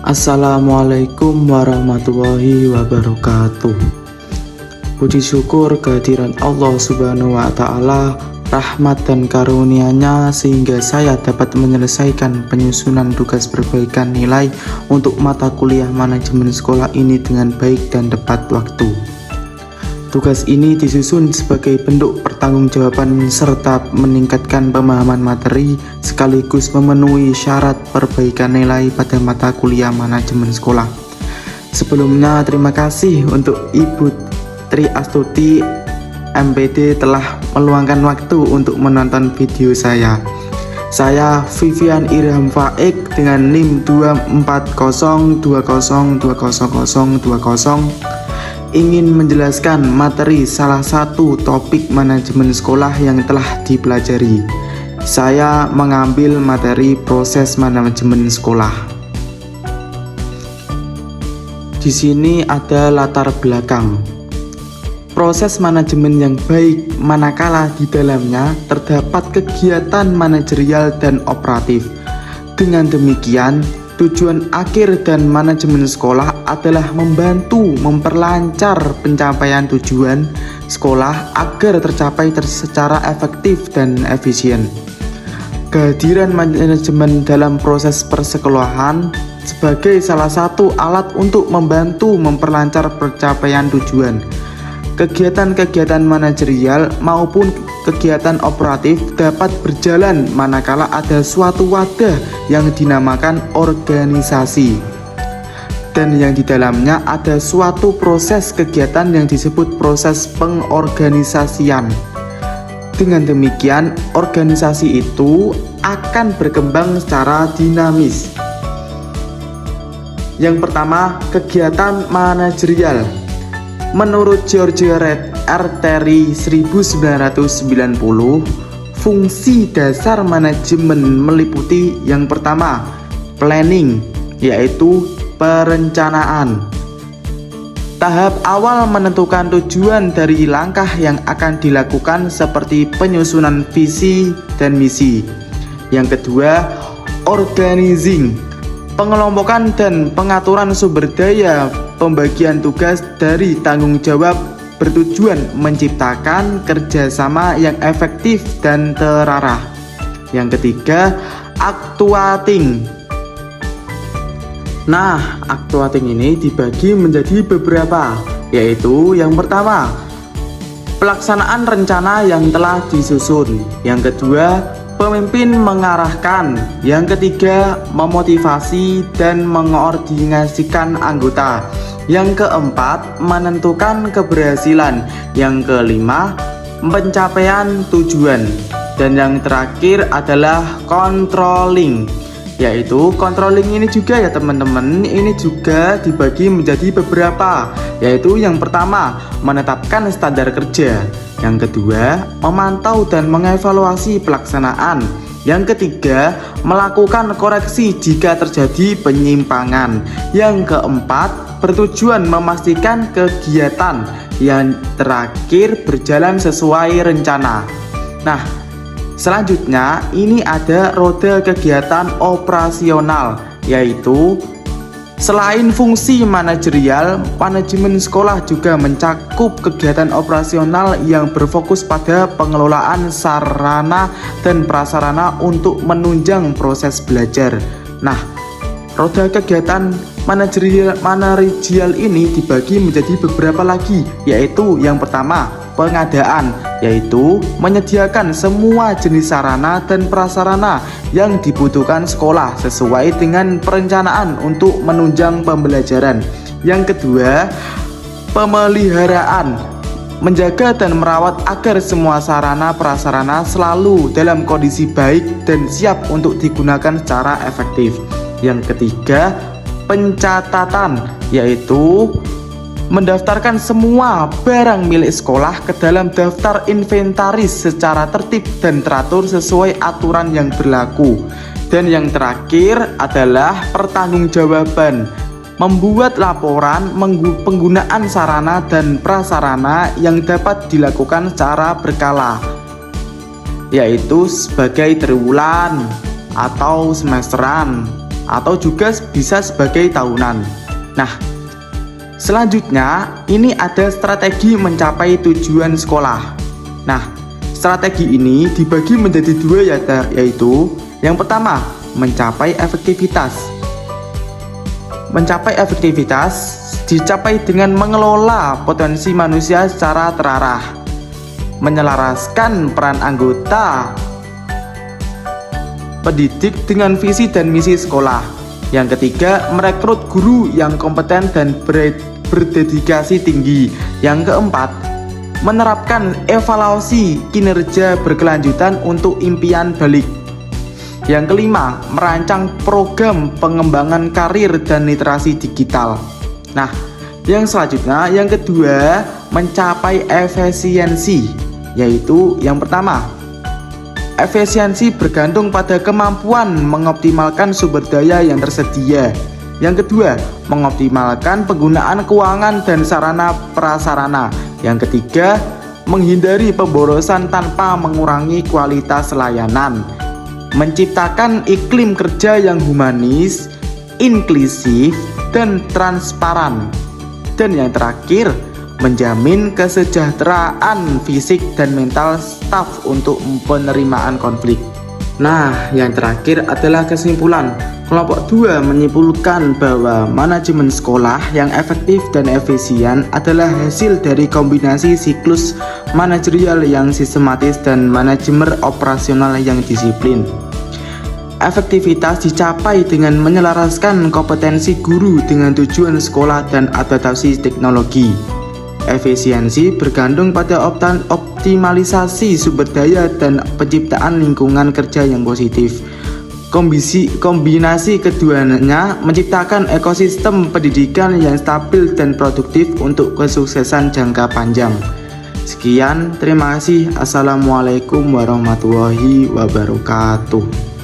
Assalamualaikum warahmatullahi wabarakatuh. Puji syukur kehadiran Allah Subhanahu wa Ta'ala, rahmat dan karunia-Nya sehingga saya dapat menyelesaikan penyusunan tugas perbaikan nilai untuk mata kuliah manajemen sekolah ini dengan baik dan tepat waktu. Tugas ini disusun sebagai bentuk pertanggungjawaban serta meningkatkan pemahaman materi sekaligus memenuhi syarat perbaikan nilai pada mata kuliah manajemen sekolah. Sebelumnya terima kasih untuk Ibu Tri Astuti MPD telah meluangkan waktu untuk menonton video saya. Saya Vivian Irham Faik dengan NIM 24020202020 ingin menjelaskan materi salah satu topik manajemen sekolah yang telah dipelajari. Saya mengambil materi proses manajemen sekolah. Di sini ada latar belakang. Proses manajemen yang baik manakala di dalamnya terdapat kegiatan manajerial dan operatif. Dengan demikian, tujuan akhir dan manajemen sekolah adalah membantu memperlancar pencapaian tujuan sekolah agar tercapai secara efektif dan efisien. Kehadiran manajemen dalam proses persekolahan sebagai salah satu alat untuk membantu memperlancar pencapaian tujuan. Kegiatan-kegiatan manajerial maupun kegiatan operatif dapat berjalan manakala ada suatu wadah yang dinamakan organisasi dan yang di dalamnya ada suatu proses kegiatan yang disebut proses pengorganisasian. Dengan demikian, organisasi itu akan berkembang secara dinamis. Yang pertama, kegiatan manajerial. Menurut George R. Terry 1990, fungsi dasar manajemen meliputi yang pertama, planning, yaitu perencanaan. Tahap awal menentukan tujuan dari langkah yang akan dilakukan seperti penyusunan visi dan misi. Yang kedua, organizing, pengelompokan dan pengaturan sumber daya, pembagian tugas dari tanggung jawab bertujuan menciptakan kerjasama yang efektif dan terarah. Yang ketiga, actuating. Nah, actuating ini dibagi menjadi beberapa, yaitu yang pertama, pelaksanaan rencana yang telah disusun. Yang kedua, pemimpin mengarahkan. Yang ketiga, memotivasi dan mengkoordinasikan anggota. Yang keempat, menentukan keberhasilan. Yang kelima, pencapaian tujuan. Dan yang terakhir adalah controlling. Yaitu controlling ini juga ya teman-teman, ini juga dibagi menjadi beberapa. Yaitu yang pertama, menetapkan standar kerja. Yang kedua, memantau dan mengevaluasi pelaksanaan. Yang ketiga, melakukan koreksi jika terjadi penyimpangan. Yang keempat, bertujuan memastikan kegiatan. Yang terakhir, berjalan sesuai rencana. Nah, selanjutnya ini ada roda kegiatan operasional, yaitu selain fungsi manajerial, manajemen sekolah juga mencakup kegiatan operasional yang berfokus pada pengelolaan sarana dan prasarana untuk menunjang proses belajar. Nah, roda kegiatan manajerial ini dibagi menjadi beberapa lagi, yaitu yang pertama, pengadaan, yaitu menyediakan semua jenis sarana dan prasarana yang dibutuhkan sekolah sesuai dengan perencanaan untuk menunjang pembelajaran. Yang kedua, pemeliharaan, menjaga dan merawat agar semua sarana prasarana selalu dalam kondisi baik dan siap untuk digunakan secara efektif. Yang ketiga, pencatatan, yaitu mendaftarkan semua barang milik sekolah ke dalam daftar inventaris secara tertib dan teratur sesuai aturan yang berlaku. Dan yang terakhir adalah pertanggungjawaban, membuat laporan penggunaan sarana dan prasarana yang dapat dilakukan secara berkala, yaitu sebagai triwulan atau semesteran atau juga bisa sebagai tahunan. Nah, selanjutnya ini ada strategi mencapai tujuan sekolah. Nah, strategi ini dibagi menjadi dua, yaitu yang pertama, mencapai efektivitas. Mencapai efektivitas dicapai dengan mengelola potensi manusia secara terarah, menyelaraskan peran anggota pendidik dengan visi dan misi sekolah. Yang ketiga, merekrut guru yang kompeten dan berdedikasi tinggi. Yang keempat, menerapkan evaluasi kinerja berkelanjutan untuk impian balik. Yang kelima, merancang program pengembangan karir dan literasi digital. Nah, yang selanjutnya, yang kedua, mencapai efisiensi, yaitu yang pertama, efisiensi bergantung pada kemampuan mengoptimalkan sumber daya yang tersedia. Yang kedua, mengoptimalkan penggunaan keuangan dan sarana prasarana. Yang ketiga, menghindari pemborosan tanpa mengurangi kualitas layanan. Menciptakan iklim kerja yang humanis, inklusif, dan transparan. Dan yang terakhir, menjamin kesejahteraan fisik dan mental staf untuk penerimaan konflik. Nah, yang terakhir adalah kesimpulan. Kelompok 2 menyimpulkan bahwa manajemen sekolah yang efektif dan efisien adalah hasil dari kombinasi siklus manajerial yang sistematis dan manajemen operasional yang disiplin. Efektivitas dicapai dengan menyelaraskan kompetensi guru dengan tujuan sekolah dan adaptasi teknologi. Efisiensi bergantung pada optimalisasi sumber daya dan penciptaan lingkungan kerja yang positif. Kombinasi keduanya menciptakan ekosistem pendidikan yang stabil dan produktif untuk kesuksesan jangka panjang. Sekian, terima kasih. Assalamualaikum warahmatullahi wabarakatuh.